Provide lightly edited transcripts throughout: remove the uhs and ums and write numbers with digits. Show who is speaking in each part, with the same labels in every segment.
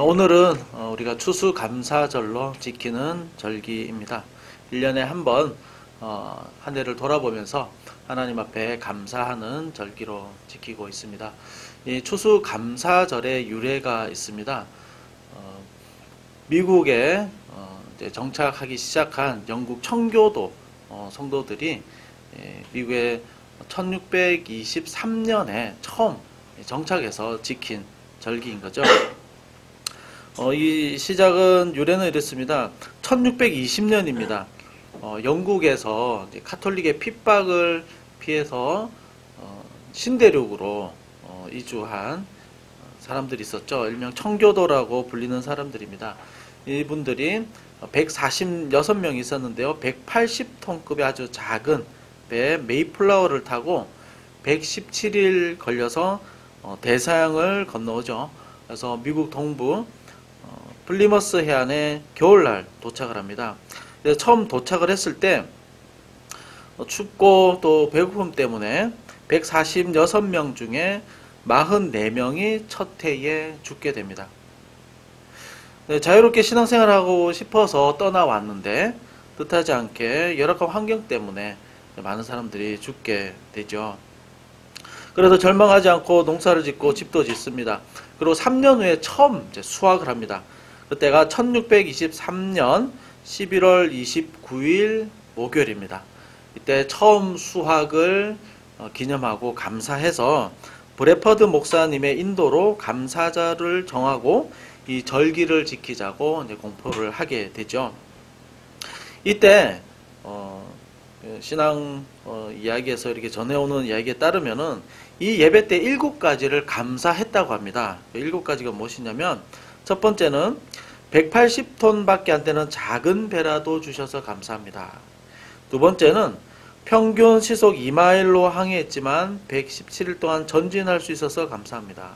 Speaker 1: 오늘은 우리가 추수감사절로 지키는 절기입니다. 1년에 한 번 한 해를 돌아보면서 하나님 앞에 감사하는 절기로 지키고 있습니다. 이 추수감사절의 유래가 있습니다. 미국에 이제 정착하기 시작한 영국 청교도 성도들이 미국에 1623년에 처음 정착해서 지킨 절기인 거죠. 이 시작은 유래는 이렇습니다. 1620년입니다. 영국에서 이제 카톨릭의 핍박을 피해서 신대륙으로 이주한 사람들이 있었죠. 일명 청교도라고 불리는 사람들입니다. 이분들이 146명이 있었는데요. 180톤급의 아주 작은 배 메이플라워를 타고 117일 걸려서 대서양을 건너오죠. 그래서 미국 동부 플리머스 해안에 겨울날 도착을 합니다. 처음 도착을 했을 때 춥고 또 배고픔 때문에 146명 중에 44명이 첫 해에 죽게 됩니다. 자유롭게 신앙생활하고 싶어서 떠나왔는데 뜻하지 않게 열악한 환경 때문에 많은 사람들이 죽게 되죠. 그래도 절망하지 않고 농사를 짓고 집도 짓습니다. 그리고 3년 후에 처음 수확을 합니다. 그때가 1623년 11월 29일 목요일입니다. 이때 처음 수확을 기념하고 감사해서 브래퍼드 목사님의 인도로 감사절을 정하고 이 절기를 지키자고 이제 공포를 하게 되죠. 이때 신앙 이야기에서 이렇게 전해오는 이야기에 따르면은 이 예배 때 7가지를 감사했다고 합니다. 7가지가 무엇이냐면 첫 번째는 180톤 밖에 안 되는 작은 배라도 주셔서 감사합니다. 두 번째는 평균 시속 2마일로 항해했지만 117일 동안 전진할 수 있어서 감사합니다.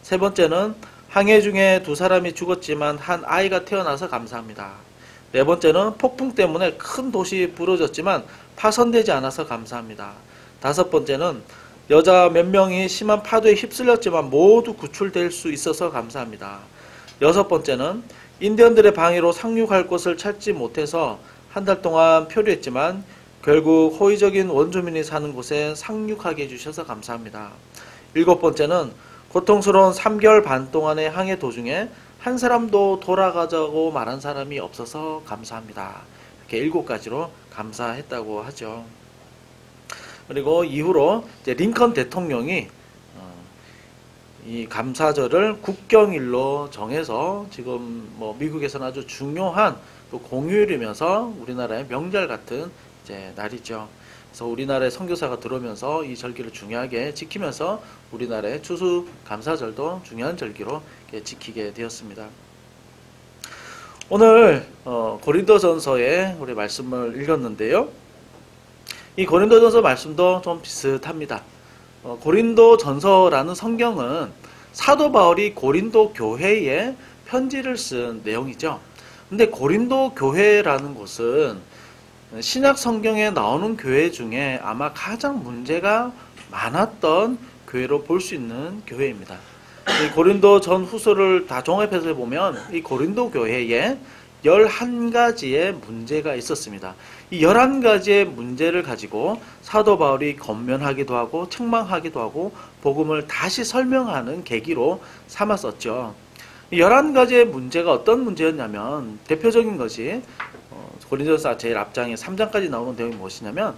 Speaker 1: 세 번째는 항해 중에 2사람이 죽었지만 한 아이가 태어나서 감사합니다. 네 번째는 폭풍 때문에 큰 도시 부러졌지만 파손되지 않아서 감사합니다. 다섯 번째는 여자 몇 명이 심한 파도에 휩쓸렸지만 모두 구출될 수 있어서 감사합니다. 여섯 번째는 인디언들의 방해로 상륙할 곳을 찾지 못해서 한 달 동안 표류했지만 결국 호의적인 원주민이 사는 곳에 상륙하게 해주셔서 감사합니다. 일곱 번째는 고통스러운 3개월 반 동안의 항해 도중에 한 사람도 돌아가자고 말한 사람이 없어서 감사합니다. 이렇게 7가지로 감사했다고 하죠. 그리고 이후로 이제 링컨 대통령이 이 감사절을 국경일로 정해서 지금 미국에서는 아주 중요한 또 공휴일이면서 우리나라의 명절 같은 이제 날이죠. 그래서 우리나라의 선교사가 들어오면서 이 절기를 중요하게 지키면서 우리나라의 추수감사절도 중요한 절기로 지키게 되었습니다. 오늘 고린도전서에 우리 말씀을 읽었는데요. 이 고린도전서 말씀도 좀 비슷합니다. 고린도전서라는 성경은 사도 바울이 고린도 교회에 편지를 쓴 내용이죠. 근데 고린도 교회라는 곳은 신약 성경에 나오는 교회 중에 아마 가장 문제가 많았던 교회로 볼 수 있는 교회입니다. 이 고린도 전 후서를 다 종합해서 보면 이 고린도 교회에 11가지의 문제가 있었습니다. 이 11가지의 문제를 가지고 사도 바울이 권면하기도 하고 책망하기도 하고 복음을 다시 설명하는 계기로 삼았었죠. 이 11가지의 문제가 어떤 문제였냐면 대표적인 것이 고린도전서 제일 앞장에 3장까지 나오는 내용이 무엇이냐면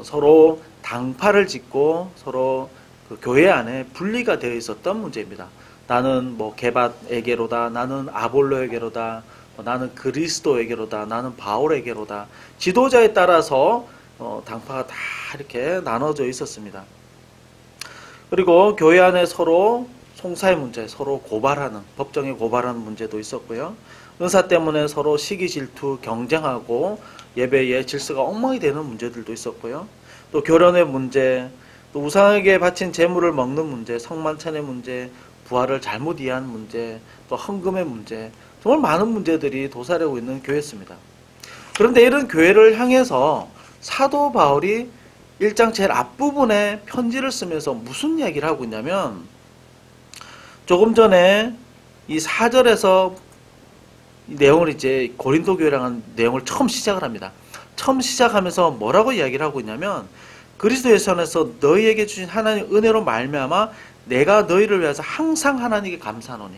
Speaker 1: 서로 당파를 짓고 서로 그 교회 안에 분리가 되어 있었던 문제입니다. 나는 게바에게로다, 나는 아볼로에게로다, 나는 그리스도에게로다, 나는 바울에게로다. 지도자에 따라서 당파가 다 이렇게 나눠져 있었습니다. 그리고 교회 안에 서로 송사의 문제, 서로 고발하는, 법정에 고발하는 문제도 있었고요. 은사 때문에 서로 시기 질투, 경쟁하고 예배의 질서가 엉망이 되는 문제들도 있었고요. 또 결혼의 문제, 또 우상에게 바친 재물을 먹는 문제, 성만찬의 문제, 부활을 잘못 이해한 문제, 또 헌금의 문제, 정말 많은 문제들이 도사리고 있는 교회였습니다. 그런데 이런 교회를 향해서 사도 바울이 1장 제일 앞부분에 편지를 쓰면서 무슨 얘기를 하고 있냐면 조금 전에 이 4절에서 내용을 이제 고린도 교회랑 내용을 처음 시작을 합니다. 처음 시작하면서 뭐라고 이야기를 하고 있냐면 그리스도 예수 안에서 너희에게 주신 하나님의 은혜로 말미암아 내가 너희를 위해서 항상 하나님께 감사하노니.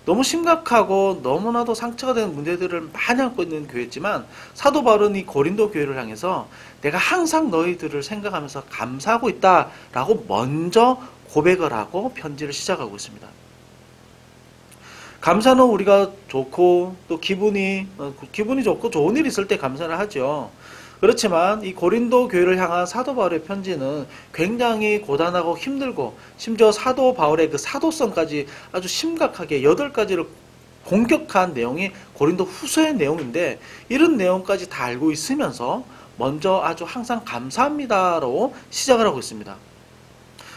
Speaker 1: 너무 심각하고 너무나도 상처가 되는 문제들을 많이 안고 있는 교회지만 사도 바울은 이 고린도 교회를 향해서 내가 항상 너희들을 생각하면서 감사하고 있다라고 먼저 고백을 하고 편지를 시작하고 있습니다. 감사는 우리가 좋고 또 기분이 좋고 좋은 일이 있을 때 감사를 하죠. 그렇지만 이 고린도 교회를 향한 사도 바울의 편지는 굉장히 고단하고 힘들고 심지어 사도 바울의 그 사도성까지 아주 심각하게 8가지를 공격한 내용이 고린도 후서의 내용인데 이런 내용까지 다 알고 있으면서 먼저 아주 항상 감사합니다로 시작을 하고 있습니다.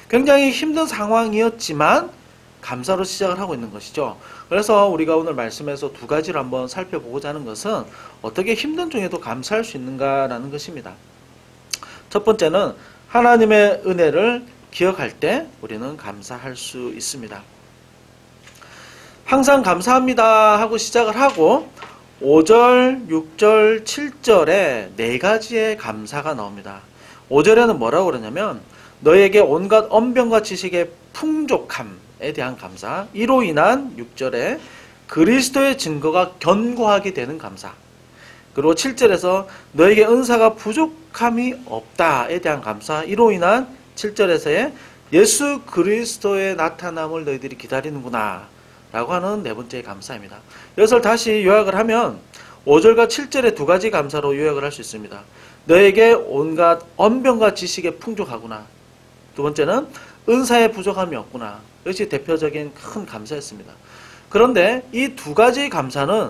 Speaker 1: 굉장히 힘든 상황이었지만 감사로 시작을 하고 있는 것이죠. 그래서 우리가 오늘 말씀에서 2가지를 한번 살펴보고자 하는 것은 어떻게 힘든 중에도 감사할 수 있는가라는 것입니다. 첫 번째는 하나님의 은혜를 기억할 때 우리는 감사할 수 있습니다. 항상 감사합니다 하고 시작을 하고 5절, 6절, 7절에 4가지의 감사가 나옵니다. 5절에는 뭐라고 그러냐면 너에게 온갖 언변과 지식의 풍족함에 대한 감사, 이로 인한 6절에 그리스도의 증거가 견고하게 되는 감사, 그리고 7절에서 너에게 은사가 부족함이 없다에 대한 감사, 이로 인한 7절에서의 예수 그리스도의 나타남을 너희들이 기다리는구나 라고 하는 4번째의 감사입니다. 이것을 다시 요약을 하면 5절과 7절의 2가지 감사로 요약을 할 수 있습니다. 너에게 온갖 언변과 지식에 풍족하구나. 두 번째는 은사에 부족함이 없구나. 이것이 대표적인 큰 감사였습니다. 그런데 이 2가지 감사는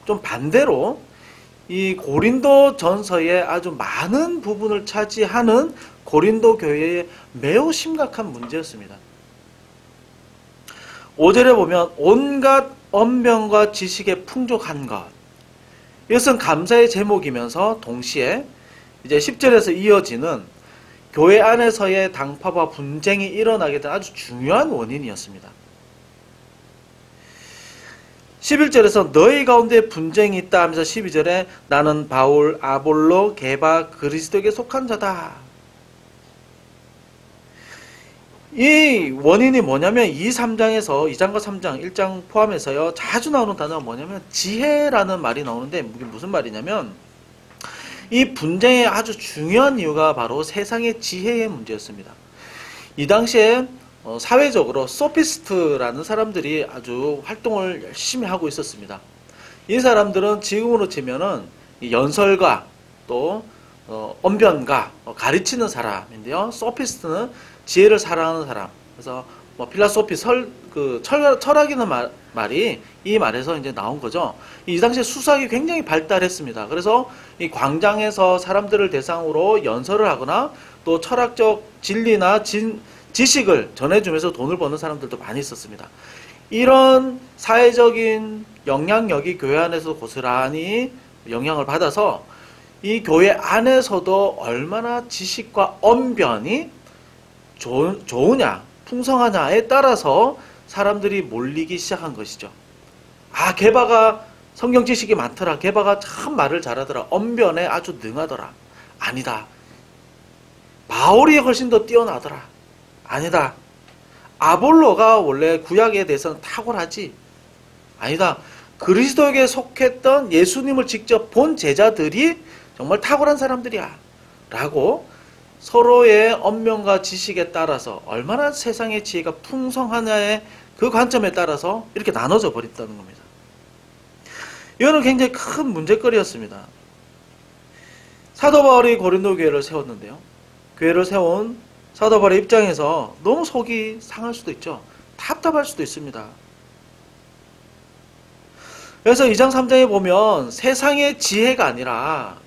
Speaker 1: 좀 반대로 이 고린도 전서의 아주 많은 부분을 차지하는 고린도 교회의 매우 심각한 문제였습니다. 5절에 보면 온갖 언변과 지식에 풍족한 것. 이것은 감사의 제목이면서 동시에 이제 10절에서 이어지는 교회 안에서의 당파와 분쟁이 일어나게 된 아주 중요한 원인이었습니다. 11절에서 너희 가운데 분쟁이 있다 하면서 12절에 나는 바울, 아볼로, 게바, 그리스도에게 속한 자다. 이 원인이 뭐냐면 3장에서 2장과 3장, 1장 포함해서요 자주 나오는 단어가 뭐냐면 지혜라는 말이 나오는데 이게 무슨 말이냐면 이 분쟁의 아주 중요한 이유가 바로 세상의 지혜의 문제였습니다. 이 당시에 사회적으로 소피스트라는 사람들이 아주 활동을 열심히 하고 있었습니다. 이 사람들은 지금으로 치면은 연설가 또 언변가, 가르치는 사람인데요. 소피스트는 지혜를 사랑하는 사람. 그래서 필라소피 철학이라는 말이 이 말에서 이제 나온 거죠. 이 당시에 수학이 굉장히 발달했습니다. 그래서 이 광장에서 사람들을 대상으로 연설을 하거나 또 철학적 진리나 지식을 전해주면서 돈을 버는 사람들도 많이 있었습니다. 이런 사회적인 영향력이 교회 안에서 고스란히 영향을 받아서 이 교회 안에서도 얼마나 지식과 언변이 좋으냐, 풍성하냐에 따라서 사람들이 몰리기 시작한 것이죠. 아, 게바가 성경 지식이 많더라. 게바가 참 말을 잘하더라. 언변에 아주 능하더라. 아니다. 바울이 훨씬 더 뛰어나더라. 아니다. 아볼로가 원래 구약에 대해서는 탁월하지. 아니다. 그리스도에게 속했던 예수님을 직접 본 제자들이 정말 탁월한 사람들이야. 라고 서로의 언변과 지식에 따라서 얼마나 세상의 지혜가 풍성하냐의 그 관점에 따라서 이렇게 나눠져 버렸다는 겁니다. 이거는 굉장히 큰 문제거리였습니다. 사도 바울이 고린도 교회를 세웠는데요. 교회를 세운 사도 바울의 입장에서 너무 속이 상할 수도 있죠. 답답할 수도 있습니다. 그래서 2장 3장에 보면 세상의 지혜가 아니라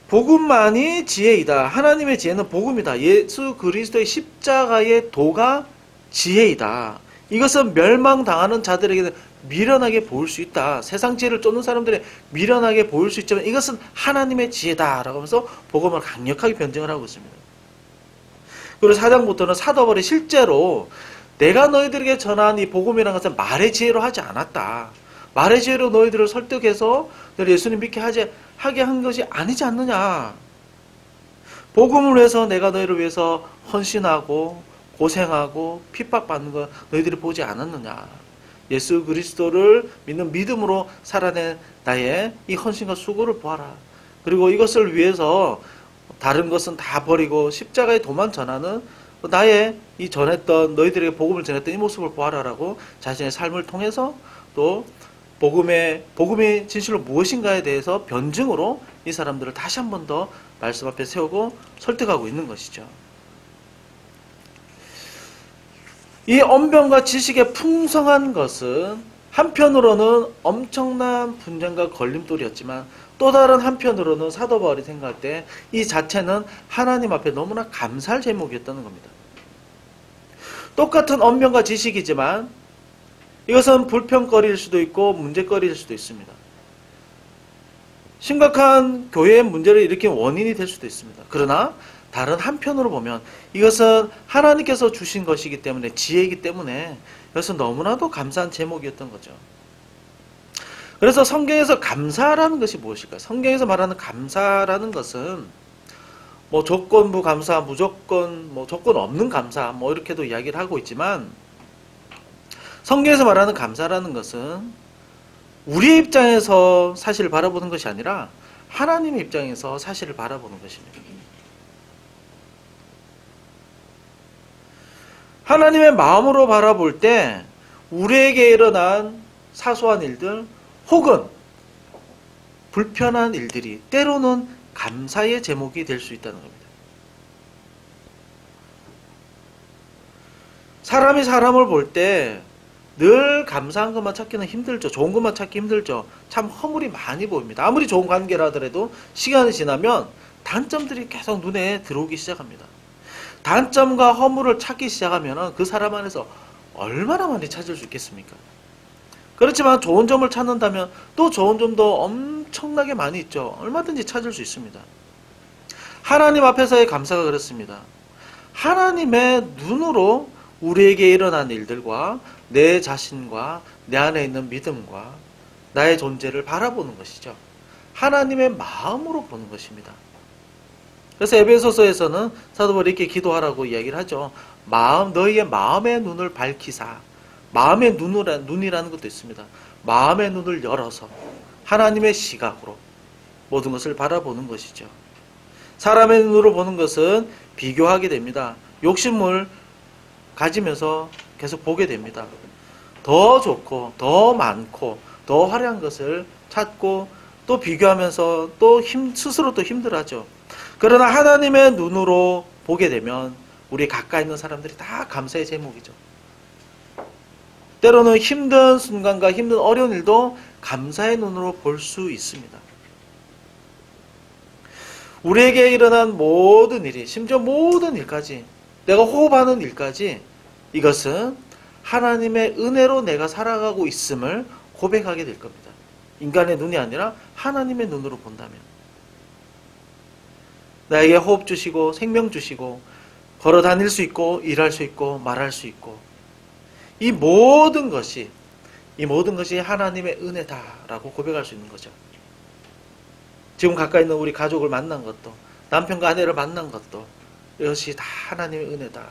Speaker 1: 복음만이 지혜이다. 하나님의 지혜는 복음이다. 예수 그리스도의 십자가의 도가 지혜이다. 이것은 멸망당하는 자들에게는 미련하게 보일 수 있다. 세상 지혜를 쫓는 사람들의 미련하게 보일 수 있지만 이것은 하나님의 지혜다. 라고 하면서 복음을 강력하게 변증을 하고 있습니다. 그리고 4장부터는 사도 바울이 실제로 내가 너희들에게 전한 이 복음이라는 것은 말의 지혜로 하지 않았다. 말의 지혜로 너희들을 설득해서 너희 예수님 믿게 하게 한 것이 아니지 않느냐. 복음을 위해서 내가 너희를 위해서 헌신하고 고생하고 핍박받는 거 너희들이 보지 않았느냐. 예수 그리스도를 믿는 믿음으로 살아낸 나의 이 헌신과 수고를 보아라. 그리고 이것을 위해서 다른 것은 다 버리고 십자가의 도만 전하는 나의 이 전했던 너희들에게 복음을 전했던 이 모습을 보아라라고 자신의 삶을 통해서 또 복음의 진실로 무엇인가에 대해서 변증으로 이 사람들을 다시 한 번 더 말씀 앞에 세우고 설득하고 있는 것이죠. 이 언변과 지식의 풍성한 것은 한편으로는 엄청난 분쟁과 걸림돌이었지만 또 다른 한편으로는 사도 바울이 생각할 때 이 자체는 하나님 앞에 너무나 감사할 제목이었다는 겁니다. 똑같은 언변과 지식이지만 이것은 불평거리일 수도 있고 문제거리일 수도 있습니다. 심각한 교회의 문제를 일으킨 원인이 될 수도 있습니다. 그러나 다른 한편으로 보면 이것은 하나님께서 주신 것이기 때문에 지혜이기 때문에 이것은 너무나도 감사한 제목이었던 거죠. 그래서 성경에서 감사라는 것이 무엇일까요? 성경에서 말하는 감사라는 것은 뭐 조건부 감사, 무조건 뭐 조건 없는 감사 뭐 이렇게도 이야기를 하고 있지만 성경에서 말하는 감사라는 것은 우리의 입장에서 사실을 바라보는 것이 아니라 하나님의 입장에서 사실을 바라보는 것입니다. 하나님의 마음으로 바라볼 때 우리에게 일어난 사소한 일들 혹은 불편한 일들이 때로는 감사의 제목이 될 수 있다는 겁니다. 사람이 사람을 볼 때 늘 감사한 것만 찾기는 힘들죠. 좋은 것만 찾기 힘들죠. 참 허물이 많이 보입니다. 아무리 좋은 관계라 하더라도 시간이 지나면 단점들이 계속 눈에 들어오기 시작합니다. 단점과 허물을 찾기 시작하면 그 사람 안에서 얼마나 많이 찾을 수 있겠습니까? 그렇지만 좋은 점을 찾는다면 또 좋은 점도 엄청나게 많이 있죠. 얼마든지 찾을 수 있습니다. 하나님 앞에서의 감사가 그렇습니다. 하나님의 눈으로 우리에게 일어난 일들과 내 자신과 내 안에 있는 믿음과 나의 존재를 바라보는 것이죠. 하나님의 마음으로 보는 것입니다. 그래서 에베소서에서는 사도 바울이 이렇게 기도하라고 이야기를 하죠. 너희의 마음의 눈을 밝히사. 마음의 눈이라는 것도 있습니다. 마음의 눈을 열어서 하나님의 시각으로 모든 것을 바라보는 것이죠. 사람의 눈으로 보는 것은 비교하게 됩니다. 욕심을 가지면서 계속 보게 됩니다. 더 좋고 더 많고 더 화려한 것을 찾고 또 비교하면서 또 스스로 또 힘들어하죠. 그러나 하나님의 눈으로 보게 되면 우리 가까이 있는 사람들이 다 감사의 제목이죠. 때로는 힘든 순간과 힘든 어려운 일도 감사의 눈으로 볼 수 있습니다. 우리에게 일어난 모든 일이, 심지어 모든 일까지, 내가 호흡하는 일까지 이것은 하나님의 은혜로 내가 살아가고 있음을 고백하게 될 겁니다. 인간의 눈이 아니라 하나님의 눈으로 본다면. 나에게 호흡 주시고 생명 주시고 걸어 다닐 수 있고 일할 수 있고 말할 수 있고 이 모든 것이 하나님의 은혜다라고 고백할 수 있는 거죠. 지금 가까이 있는 우리 가족을 만난 것도 남편과 아내를 만난 것도 이것이 다 하나님의 은혜다.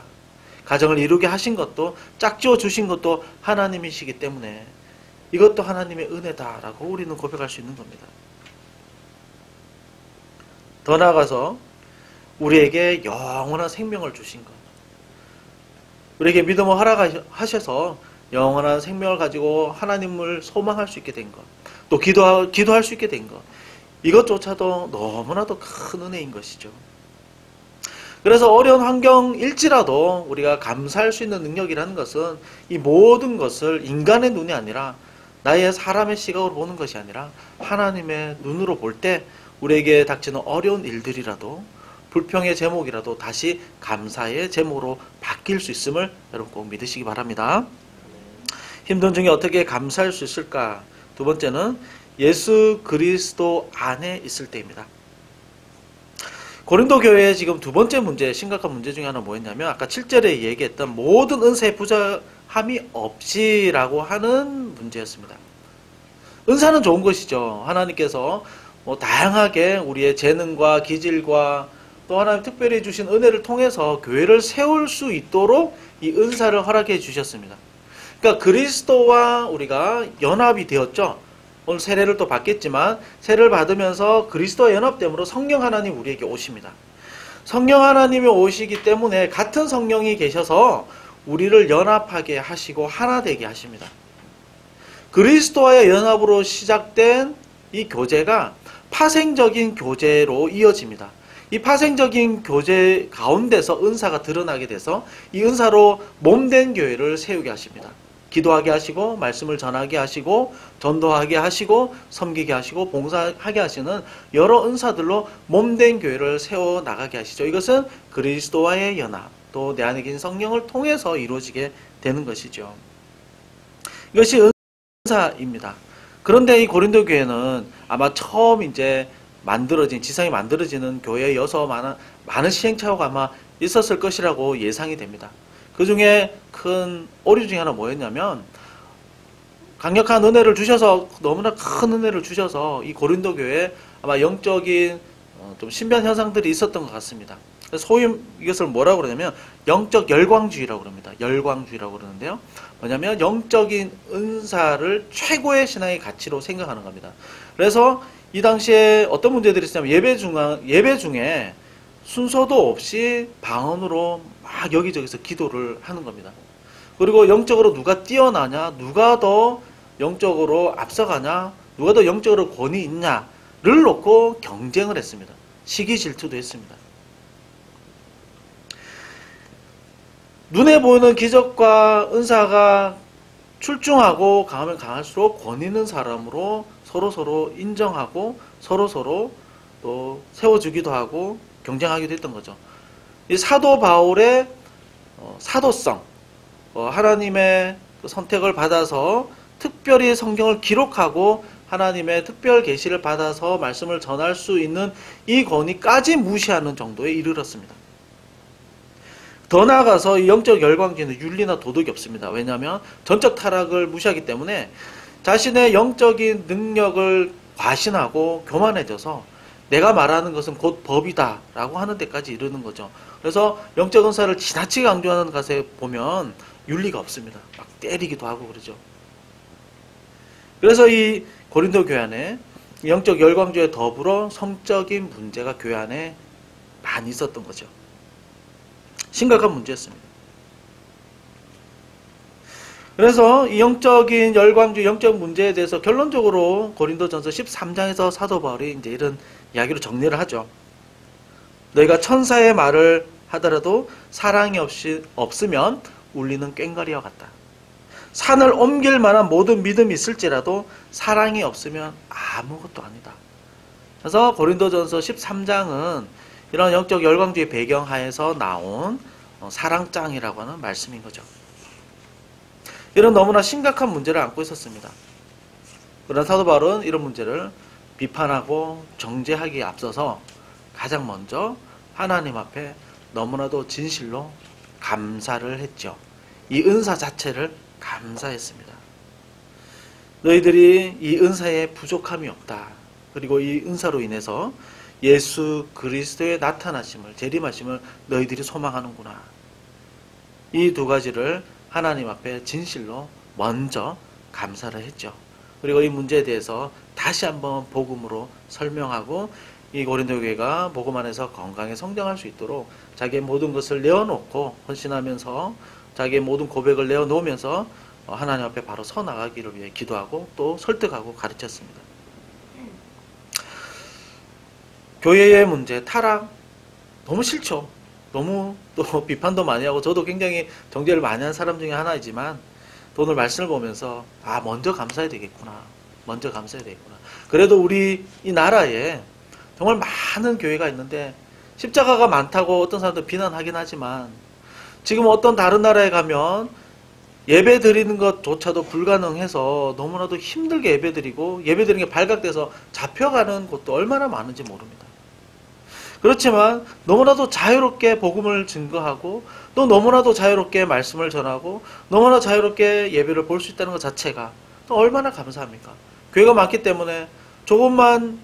Speaker 1: 가정을 이루게 하신 것도 짝지어 주신 것도 하나님이시기 때문에 이것도 하나님의 은혜다라고 우리는 고백할 수 있는 겁니다. 더 나아가서 우리에게 영원한 생명을 주신 것, 우리에게 믿음을 허락하셔서 영원한 생명을 가지고 하나님을 소망할 수 있게 된 것, 또 기도할 수 있게 된 것, 이것조차도 너무나도 큰 은혜인 것이죠. 그래서 어려운 환경일지라도 우리가 감사할 수 있는 능력이라는 것은 이 모든 것을 인간의 눈이 아니라 나의 사람의 시각으로 보는 것이 아니라 하나님의 눈으로 볼 때 우리에게 닥치는 어려운 일들이라도 불평의 제목이라도 다시 감사의 제목으로 바뀔 수 있음을 여러분 꼭 믿으시기 바랍니다. 힘든 중에 어떻게 감사할 수 있을까? 두 번째는 예수 그리스도 안에 있을 때입니다. 고린도 교회의 지금 두 번째 문제, 심각한 문제 중에 하나 뭐였냐면 아까 7절에 얘기했던 모든 은사의 부자함이 없이라고 하는 문제였습니다. 은사는 좋은 것이죠. 하나님께서 뭐 다양하게 우리의 재능과 기질과 또 하나님 특별히 주신 은혜를 통해서 교회를 세울 수 있도록 이 은사를 허락해 주셨습니다. 그러니까 그리스도와 우리가 연합이 되었죠. 오늘 세례를 또 받겠지만 세례를 받으면서 그리스도와 연합됨으로 성령 하나님 우리에게 오십니다. 성령 하나님이 오시기 때문에 같은 성령이 계셔서 우리를 연합하게 하시고 하나 되게 하십니다. 그리스도와의 연합으로 시작된 이 교제가 파생적인 교제로 이어집니다. 이 파생적인 교제 가운데서 은사가 드러나게 돼서 이 은사로 몸된 교회를 세우게 하십니다. 기도하게 하시고 말씀을 전하게 하시고 전도하게 하시고 섬기게 하시고 봉사하게 하시는 여러 은사들로 몸된 교회를 세워 나가게 하시죠. 이것은 그리스도와의 연합, 또 내 안에 계신 성령을 통해서 이루어지게 되는 것이죠. 이것이 은사입니다. 그런데 이 고린도 교회는 아마 처음 이제 지상이 만들어지는 교회여서 많은 시행착오가 아마 있었을 것이라고 예상이 됩니다. 그 중에 큰 오류 중에 하나 뭐였냐면 강력한 은혜를 주셔서 너무나 큰 은혜를 주셔서 이 고린도 교회에 아마 영적인 좀 신변 현상들이 있었던 것 같습니다. 소위 이것을 뭐라고 그러냐면 영적 열광주의라고 그럽니다. 열광주의라고 그러는데요. 뭐냐면 영적인 은사를 최고의 신앙의 가치로 생각하는 겁니다. 그래서 이 당시에 어떤 문제들이 있었냐면 예배 중에 순서도 없이 방언으로 막 여기저기서 기도를 하는 겁니다. 그리고 영적으로 누가 뛰어나냐, 누가 더 영적으로 앞서가냐, 누가 더 영적으로 권위 있냐를 놓고 경쟁을 했습니다. 시기 질투도 했습니다. 눈에 보이는 기적과 은사가 출중하고 강하면 강할수록 권위 있는 사람으로 서로 인정하고 서로 또 세워주기도 하고 경쟁하기도 했던 거죠. 이 사도 바울의 사도성, 하나님의 선택을 받아서 특별히 성경을 기록하고 하나님의 특별 계시를 받아서 말씀을 전할 수 있는 이 권위까지 무시하는 정도에 이르렀습니다. 더 나아가서 이 영적 열광주의는 윤리나 도덕이 없습니다. 왜냐하면 전적 타락을 무시하기 때문에 자신의 영적인 능력을 과신하고 교만해져서 내가 말하는 것은 곧 법이다 라고 하는 데까지 이르는 거죠. 그래서 영적 은사를 지나치게 강조하는 것에 보면 윤리가 없습니다. 막 때리기도 하고 그러죠. 그래서 이 고린도 교회 안에 영적 열광주의에 더불어 성적인 문제가 교회 안에 많이 있었던 거죠. 심각한 문제였습니다. 그래서 이 영적인 열광주의, 영적 문제에 대해서 결론적으로 고린도전서 13장에서 사도 바울이 이제 이런 이야기로 정리를 하죠. 너희가 천사의 말을 하더라도 사랑이 없으면 울리는 꽹과리와 같다. 산을 옮길 만한 모든 믿음이 있을지라도 사랑이 없으면 아무것도 아니다. 그래서 고린도전서 13장은 이런 영적 열광주의 배경하에서 나온 사랑장이라고 하는 말씀인 거죠. 이런 너무나 심각한 문제를 안고 있었습니다. 그러나 사도 바울은 이런 문제를 비판하고 정죄하기에 앞서서 가장 먼저 하나님 앞에 너무나도 진실로 감사를 했죠. 이 은사 자체를 감사했습니다. 너희들이 이 은사에 부족함이 없다. 그리고 이 은사로 인해서 예수 그리스도의 나타나심을, 재림하심을 너희들이 소망하는구나. 이 두 가지를 하나님 앞에 진실로 먼저 감사를 했죠. 그리고 이 문제에 대해서 다시 한번 복음으로 설명하고 이 고린도 교회가 복음 안에서 건강히 성장할 수 있도록 자기의 모든 것을 내어놓고 헌신하면서 자기의 모든 고백을 내어놓으면서 하나님 앞에 바로 서 나가기를 위해 기도하고 또 설득하고 가르쳤습니다. 교회의 문제, 타락 너무 싫죠. 너무 또 비판도 많이 하고 저도 굉장히 정죄를 많이 한 사람 중에 하나이지만 오늘 말씀을 보면서 먼저 감사해야 되겠구나. 먼저 감사해야 되겠구나. 그래도 우리 이 나라에 정말 많은 교회가 있는데 십자가가 많다고 어떤 사람들 비난하긴 하지만 지금 어떤 다른 나라에 가면 예배 드리는 것조차도 불가능해서 너무나도 힘들게 예배 드리고 예배 드리는 게 발각돼서 잡혀가는 곳도 얼마나 많은지 모릅니다. 그렇지만 너무나도 자유롭게 복음을 증거하고 또 너무나도 자유롭게 말씀을 전하고 너무나 자유롭게 예배를 볼 수 있다는 것 자체가 또 얼마나 감사합니까? 교회가 많기 때문에 조금만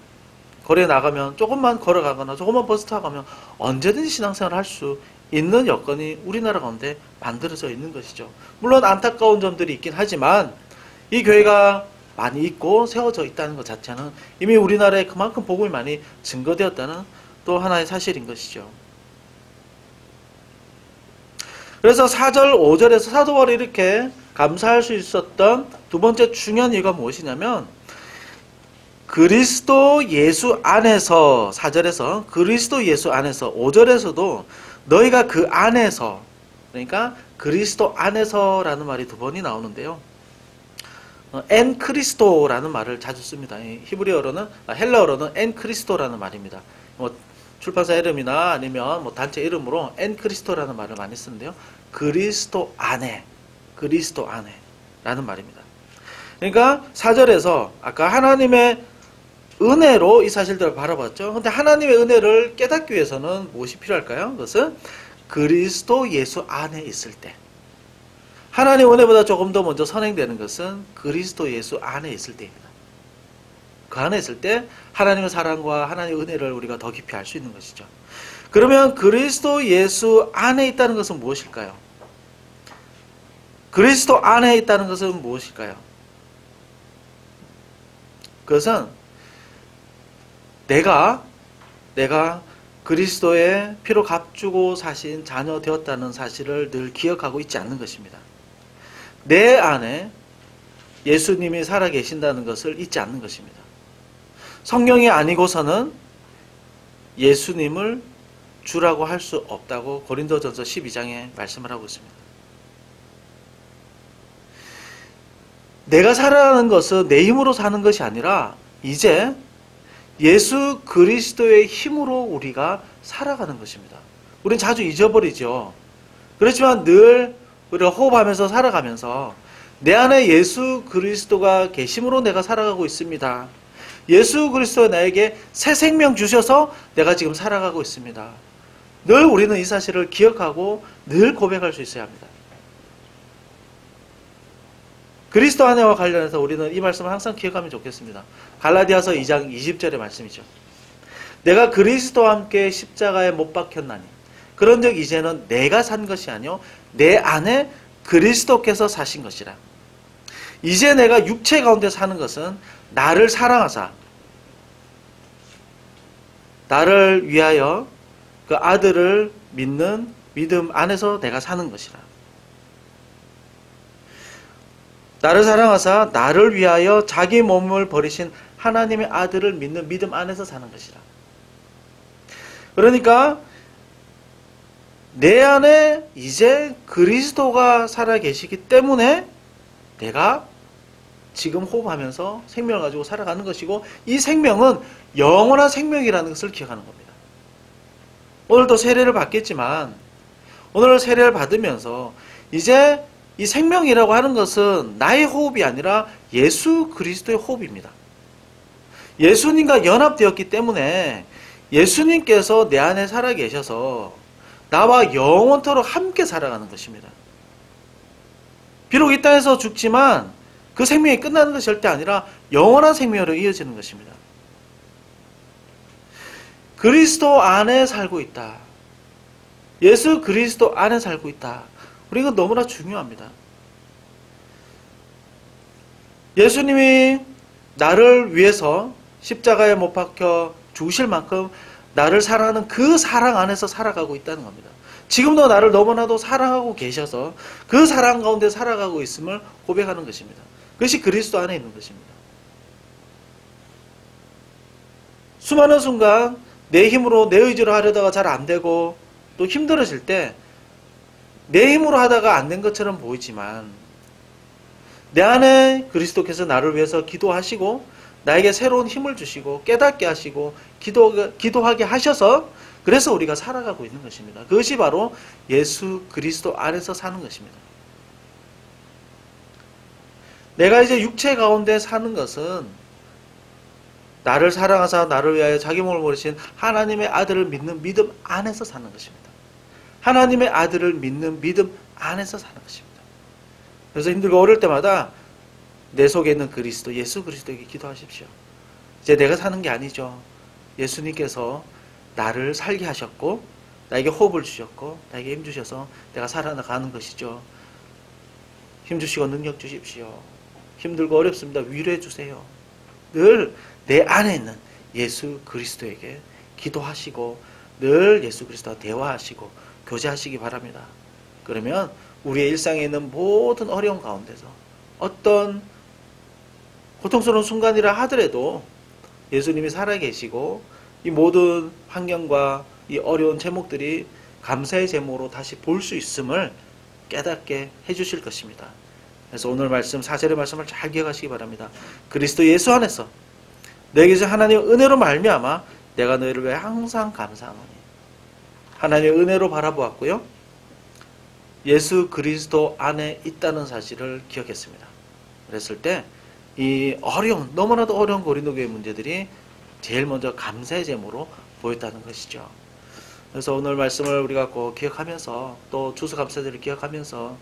Speaker 1: 거리에 나가면, 조금만 걸어가거나 조금만 버스 타고 가면 언제든지 신앙생활을 할 수 있는 여건이 우리나라 가운데 만들어져 있는 것이죠. 물론 안타까운 점들이 있긴 하지만 이 교회가 많이 있고 세워져 있다는 것 자체는 이미 우리나라에 그만큼 복음이 많이 증거되었다는 또 하나의 사실인 것이죠. 그래서 4절, 5절에서 사도 바울이 이렇게 감사할 수 있었던 두 번째 중요한 이유가 무엇이냐면 그리스도 예수 안에서 4절에서 그리스도 예수 안에서 5절에서도 너희가 그 안에서 그러니까 그리스도 안에서라는 말이 두 번이 나오는데요. 엔 크리스토라는 말을 자주 씁니다. 히브리어로는 헬라어로는 엔 크리스토라는 말입니다. 출판사 이름이나 아니면 단체 이름으로 엔 크리스토라는 말을 많이 쓰는데요. 그리스도 안에 라는 말입니다. 그러니까 4절에서 아까 하나님의 은혜로 이 사실들을 바라봤죠. 그런데 하나님의 은혜를 깨닫기 위해서는 무엇이 필요할까요? 그것은 그리스도 예수 안에 있을 때. 하나님 은혜보다 조금 더 먼저 선행되는 것은 그리스도 예수 안에 있을 때입니다. 그 안에 있을 때 하나님의 사랑과 하나님의 은혜를 우리가 더 깊이 알 수 있는 것이죠. 그러면 그리스도 예수 안에 있다는 것은 무엇일까요? 그리스도 안에 있다는 것은 무엇일까요? 그것은 내가 그리스도의 피로 값주고 사신 자녀 되었다는 사실을 늘 기억하고 있지 않는 것입니다. 내 안에 예수님이 살아계신다는 것을 잊지 않는 것입니다. 성령이 아니고서는 예수님을 주라고 할 수 없다고 고린도전서 12장에 말씀을 하고 있습니다. 내가 살아가는 것은 내 힘으로 사는 것이 아니라 이제 예수 그리스도의 힘으로 우리가 살아가는 것입니다. 우리는 자주 잊어버리죠. 그렇지만 늘 우리가 호흡하면서 살아가면서 내 안에 예수 그리스도가 계심으로 내가 살아가고 있습니다. 예수 그리스도가 나에게 새 생명 주셔서 내가 지금 살아가고 있습니다. 늘 우리는 이 사실을 기억하고 늘 고백할 수 있어야 합니다. 그리스도 안에와 관련해서 우리는 이 말씀을 항상 기억하면 좋겠습니다. 갈라디아서 2장 20절의 말씀이죠. 내가 그리스도와 함께 십자가에 못 박혔나니 그런즉 이제는 내가 산 것이 아니요 내 안에 그리스도께서 사신 것이라. 이제 내가 육체 가운데 사는 것은 나를 사랑하사 나를 위하여 그 아들을 믿는 믿음 안에서 내가 사는 것이라. 나를 사랑하사 나를 위하여 자기 몸을 버리신 하나님의 아들을 믿는 믿음 안에서 사는 것이라. 그러니까 내 안에 이제 그리스도가 살아계시기 때문에 내가 지금 호흡하면서 생명을 가지고 살아가는 것이고 이 생명은 영원한 생명이라는 것을 기억하는 겁니다. 오늘도 세례를 받겠지만 오늘 세례를 받으면서 이제 이 생명이라고 하는 것은 나의 호흡이 아니라 예수 그리스도의 호흡입니다. 예수님과 연합되었기 때문에 예수님께서 내 안에 살아계셔서 나와 영원토록 함께 살아가는 것입니다. 비록 이 땅에서 죽지만 그 생명이 끝나는 것이 절대 아니라 영원한 생명으로 이어지는 것입니다. 그리스도 안에 살고 있다. 예수 그리스도 안에 살고 있다. 우리 이거 너무나 중요합니다. 예수님이 나를 위해서 십자가에 못 박혀 죽으실 만큼 나를 사랑하는 그 사랑 안에서 살아가고 있다는 겁니다. 지금도 나를 너무나도 사랑하고 계셔서 그 사랑 가운데 살아가고 있음을 고백하는 것입니다. 그것이 그리스도 안에 있는 것입니다. 수많은 순간 내 힘으로 내 의지로 하려다가 잘 안 되고 또 힘들어질 때 내 힘으로 하다가 안 된 것처럼 보이지만 내 안에 그리스도께서 나를 위해서 기도하시고 나에게 새로운 힘을 주시고 깨닫게 하시고 기도하게 하셔서 그래서 우리가 살아가고 있는 것입니다. 그것이 바로 예수 그리스도 안에서 사는 것입니다. 내가 이제 육체 가운데 사는 것은 나를 사랑하사 나를 위하여 자기 몸을 버리신 하나님의 아들을 믿는 믿음 안에서 사는 것입니다. 하나님의 아들을 믿는 믿음 안에서 사는 것입니다. 그래서 힘들고 어려울 때마다 내 속에 있는 그리스도, 예수 그리스도에게 기도하십시오. 이제 내가 사는 게 아니죠. 예수님께서 나를 살게 하셨고 나에게 호흡을 주셨고 나에게 힘 주셔서 내가 살아나가는 것이죠. 힘 주시고 능력 주십시오. 힘들고 어렵습니다. 위로해 주세요. 늘 내 안에 있는 예수 그리스도에게 기도하시고 늘 예수 그리스도와 대화하시고 교제하시기 바랍니다. 그러면 우리의 일상에 있는 모든 어려움 가운데서 어떤 고통스러운 순간이라 하더라도 예수님이 살아계시고 이 모든 환경과 이 어려운 제목들이 감사의 제목으로 다시 볼 수 있음을 깨닫게 해주실 것입니다. 그래서 오늘 말씀 4절의 말씀을 잘 기억하시기 바랍니다. 그리스도 예수 안에서 내게서 하나님의 은혜로 말미암아 내가 너희를 위해 항상 감사하노니. 하나님의 은혜로 바라보았고요. 예수 그리스도 안에 있다는 사실을 기억했습니다. 그랬을 때 이 어려운, 너무나도 어려운 고린도 교회 문제들이 제일 먼저 감사의 제목으로 보였다는 것이죠. 그래서 오늘 말씀을 우리가 꼭 기억하면서 또 추수감사절을 기억하면서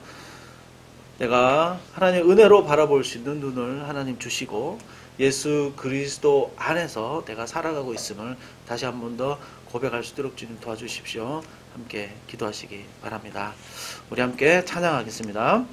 Speaker 1: 내가 하나님의 은혜로 바라볼 수 있는 눈을 하나님 주시고 예수 그리스도 안에서 내가 살아가고 있음을 다시 한 번 더 고백할 수 있도록 주님 도와주십시오. 함께 기도하시기 바랍니다. 우리 함께 찬양하겠습니다.